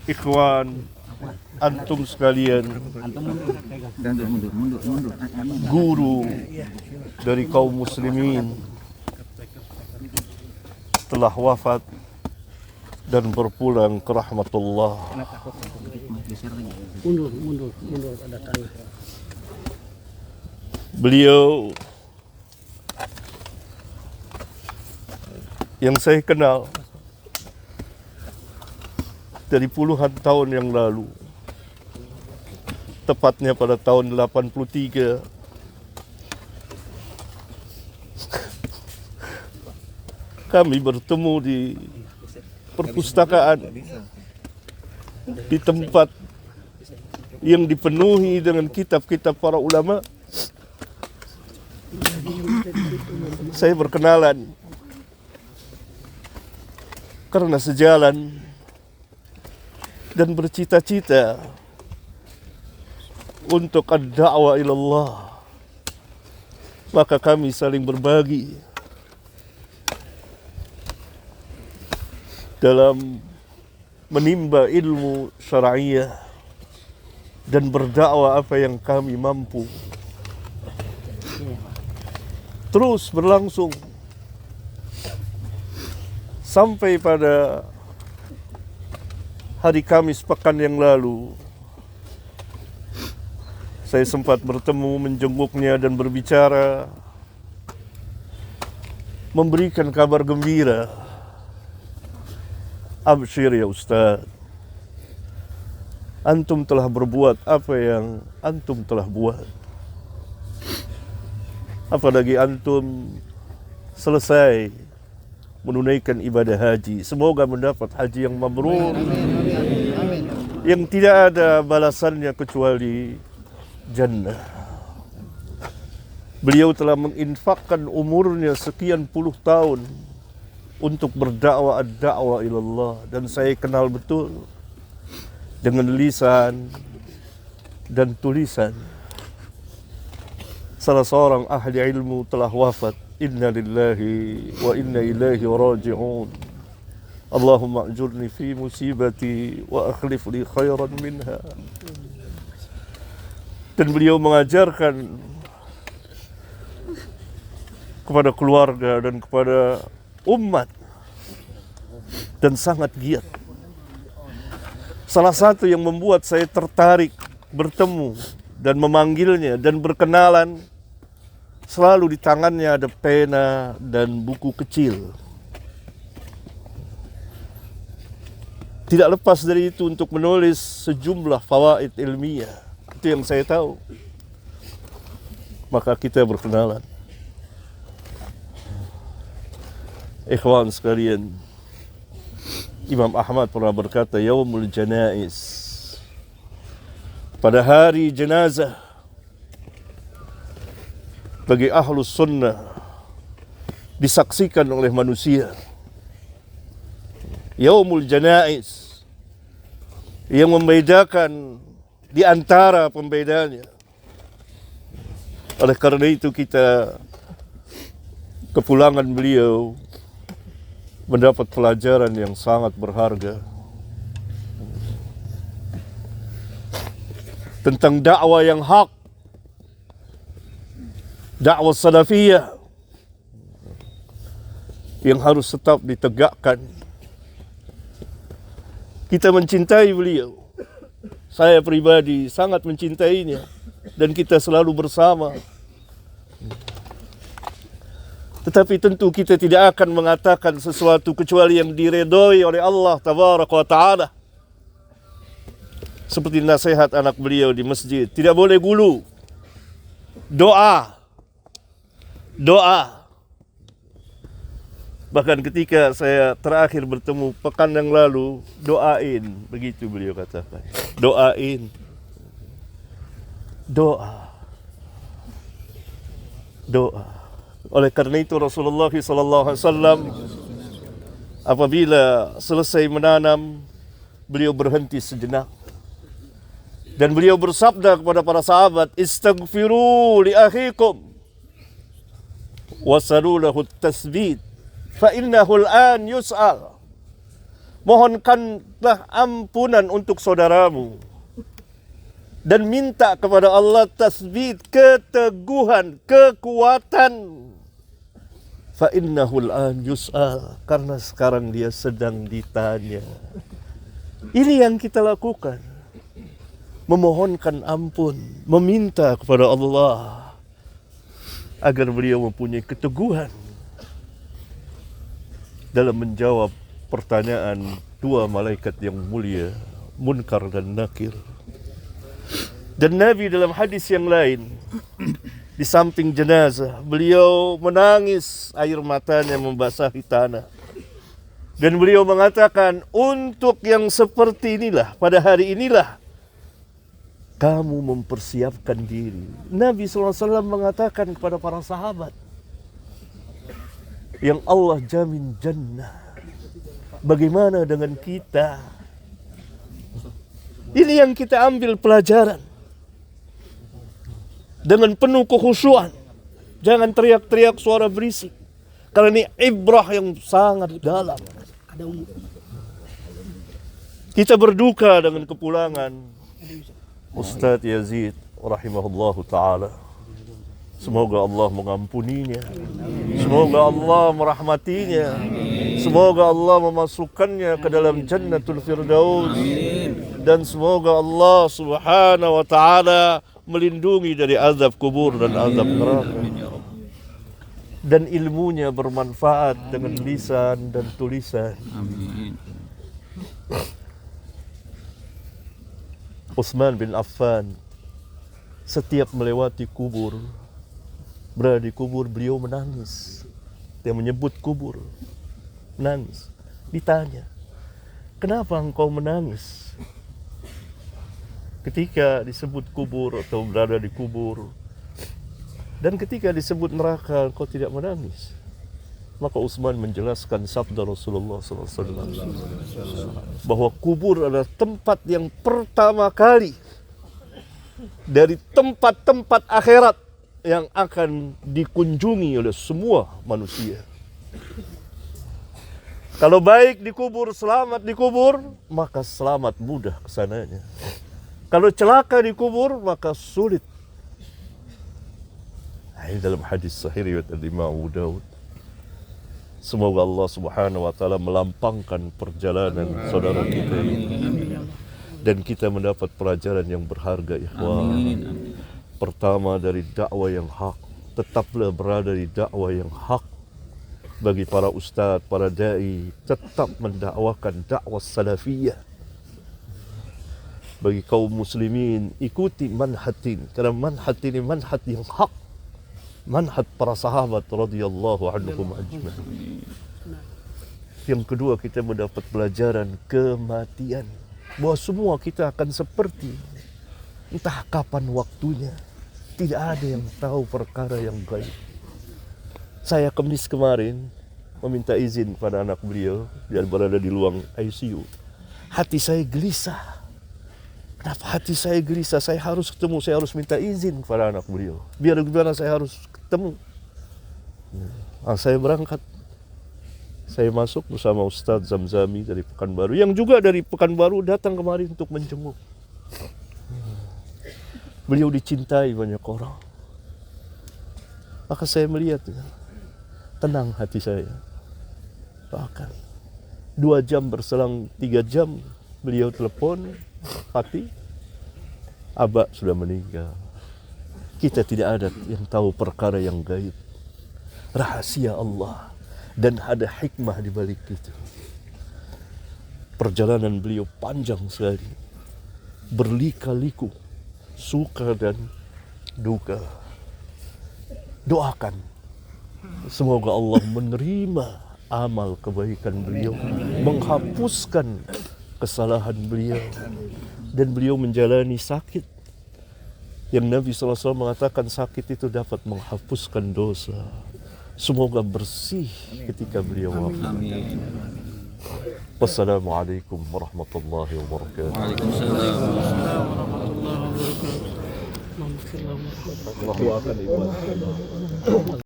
ikhwan, antum sekalian, guru dari kaum muslimin telah wafat dan berpulang ke rahmatullah. Mundur ada tanah. Beliau yang saya kenal dari puluhan tahun yang lalu, tepatnya pada tahun 83, kami bertemu di perpustakaan, di tempat yang dipenuhi dengan kitab-kitab para ulama. Saya berkenalan karena sejalan dan bercita-cita untuk ad-da'wah ilallah. Maka kami saling berbagi dalam menimba ilmu syar'iyah dan berdakwah apa yang kami mampu. Terus berlangsung sampai pada hari Kamis pekan yang lalu, saya sempat bertemu, menjenguknya dan berbicara, memberikan kabar gembira. Absyir ya Ustaz, antum telah berbuat apa yang antum telah buat. Apalagi antum selesai menunaikan ibadah haji. Semoga mendapat haji yang mabrur, yang tidak ada balasannya kecuali jannah. Beliau telah menginfakkan umurnya sekian puluh tahun untuk berdakwah ad-da'wah ilallah, dan saya kenal betul dengan lisan dan tulisan. Salah seorang ahli ilmu telah wafat. Inna lillahi wa inna ilaihi raji'un. Allahumma ajurni fi musibati wa akhlif li khairan minha. Dan beliau mengajarkan kepada keluarga dan kepada umat, dan sangat giat. Salah satu yang membuat saya tertarik bertemu dan memanggilnya dan berkenalan, selalu di tangannya ada pena dan buku kecil. Tidak lepas dari itu untuk menulis sejumlah fawaid ilmiah. Itu yang saya tahu. Maka kita berkenalan. Ikhwan sekalian, Imam Ahmad pernah berkata, Yaumul Janaiz, pada hari jenazah bagi ahlus sunnah disaksikan oleh manusia. Yaumul Janaiz, yang membedakan di antara pembedanya. Oleh karena itu kita kepulangan beliau mendapat pelajaran yang sangat berharga tentang dakwah yang hak, dakwah salafiyah yang harus tetap ditegakkan. Kita mencintai beliau. Saya pribadi sangat mencintainya dan kita selalu bersama. Tetapi tentu kita tidak akan mengatakan sesuatu kecuali yang diredoi oleh Allah Tabaraka wa Ta'ala. Seperti nasihat anak beliau di masjid, tidak boleh gulu. Doa. Bahkan ketika saya terakhir bertemu pekan yang lalu, doain, begitu beliau katakan. Doain. Doa. Oleh karena itu Rasulullah SAW apabila selesai menanam, beliau berhenti sejenak dan beliau bersabda kepada para sahabat, istaghfiru li akhikum wasalu lahu at-tasbit fa innahu al-an yus'al. Mohonkanlah ampunan untuk saudaramu. Dan minta kepada Allah tasbit, keteguhan, kekuatan. Fa innahu al-an yus'al, karena sekarang dia sedang ditanya. Ini yang kita lakukan. Memohonkan ampun, meminta kepada Allah agar beliau mempunyai keteguhan dalam menjawab pertanyaan dua malaikat yang mulia, Munkar dan Nakir. Dan Nabi dalam hadis yang lain, di samping jenazah, beliau menangis, air matanya membasahi tanah. Dan beliau mengatakan, untuk yang seperti inilah, pada hari inilah, kamu mempersiapkan diri. Nabi SAW mengatakan kepada para sahabat, yang Allah jamin jannah, bagaimana dengan kita? Ini yang kita ambil pelajaran. Dengan penuh kekhusyuan. Jangan teriak-teriak suara berisik. Karena ini ibrah yang sangat dalam. Kita berduka dengan kepulangan Ustadz Yazid rahimahullahu ta'ala. Semoga Allah mengampuninya. Semoga Allah merahmatinya. Semoga Allah memasukkannya ke dalam Jannatul Firdaus. Dan semoga Allah subhanahu wa ta'ala melindungi dari azab kubur dan azab neraka. Dan ilmunya bermanfaat dengan lisan dan tulisan. Amin. Utsman bin Affan setiap melewati kubur, berada di kubur, beliau menangis. Dia menyebut kubur, menangis. Ditanya, kenapa engkau menangis ketika disebut kubur atau berada di kubur, dan ketika disebut neraka engkau tidak menangis? Maka Utsman menjelaskan sabda Rasulullah SAW bahwa kubur adalah tempat yang pertama kali dari tempat-tempat akhirat yang akan dikunjungi oleh semua manusia. Kalau baik di kubur, selamat di kubur, maka selamat mudah kesananya. Kalau celaka di kubur, maka sulit. Ini dalam hadis sahih riwayat Imam Abu Daud. Semoga Allah subhanahu wa ta'ala melampangkan perjalanan saudara kita ini. Dan kita mendapat pelajaran yang berharga, ikhwan. Pertama, dari dakwah yang hak. Tetaplah berada di dakwah yang hak. Bagi para ustadz, para da'i, tetap mendakwakan dakwah salafiyah. Bagi kaum muslimin, ikuti manhatin. Karena manhat ini manhat yang hak. Manhat para sahabat radhiyallahu anhum ajma'in. Yang kedua, kita mendapat pelajaran kematian. Bahwa semua kita akan seperti ini. Entah kapan waktunya. Tidak ada yang tahu perkara yang gaib. Saya Kamis kemarin meminta izin pada anak beliau yang berada di ruang ICU. Hati saya gelisah. Kenapa hati saya gelisah? Saya harus ketemu, saya harus minta izin kepada anak beliau. Biar gimana saya harus ketemu. Saya berangkat. Saya masuk bersama Ustadz Zamzami dari Pekanbaru. Yang juga dari Pekanbaru datang kemari untuk menjenguk. Beliau dicintai banyak orang. Maka saya melihat, tenang hati saya. Bahkan 2 jam berselang 3 jam, beliau telepon, Fatih, Abah sudah meninggal. Kita tidak ada yang tahu perkara yang gaib. Rahasia Allah. Dan ada hikmah di balik itu. Perjalanan beliau panjang sekali. Berlika-liku. Suka dan duka. Doakan. Semoga Allah menerima amal kebaikan beliau. Menghapuskan kesalahan beliau. Dan beliau menjalani sakit. Yang Nabi SAW mengatakan sakit itu dapat menghapuskan dosa. Semoga bersih ketika beliau wafat. Amin. Wassalamualaikum warahmatullahi wabarakatuh. Waalaikumsalam. warahmatullahi wabarakatuh. Allah akan ibadah.